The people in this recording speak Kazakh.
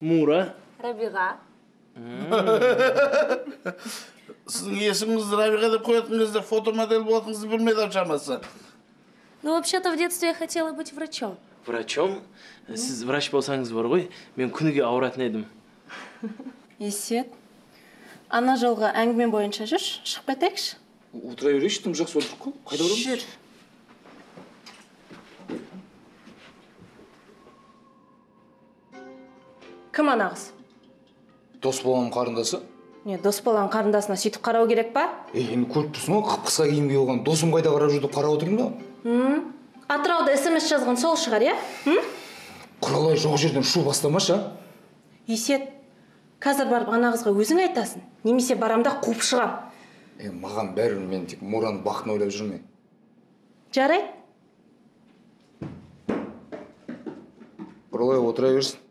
Мура. Рабиға. Сіздің есіміңізді Рабиға деп қоятын кезде фотомодель болатыныңызды білмеді шамасы. Ну, вообще-то в детстве я хотела быть врачом. Врачом? Сіз врач болсаңыз бар ғой, мен күніге ауыратын едім. Есет, ана жолға әңгіме бойынша жүр, шығып кетейікші. Отыра берейші, тым жақсы отырдық қой. Қайда барамыз? Жүр. Кім ана қыз? Дос болған қарындасы. Не, дос болған қарындасына сөйтіп қарау керек па? Енді көріп тұрсың ғой, қып-қысқа киім киіп алған. Досым қайда қарап жүрді, қарап отырмын да. Атырауда СМС жазған сол шығар, иә? Құралай жоқ жерден шу бастамашы, а? Есет, қазір барып ана қызға өзің айтасың, немесе барамда қуып шығам. Маған бәрібір, мен тек Мураның бақытын ойлап жүрме. Жарай? Құралай отыра берсін.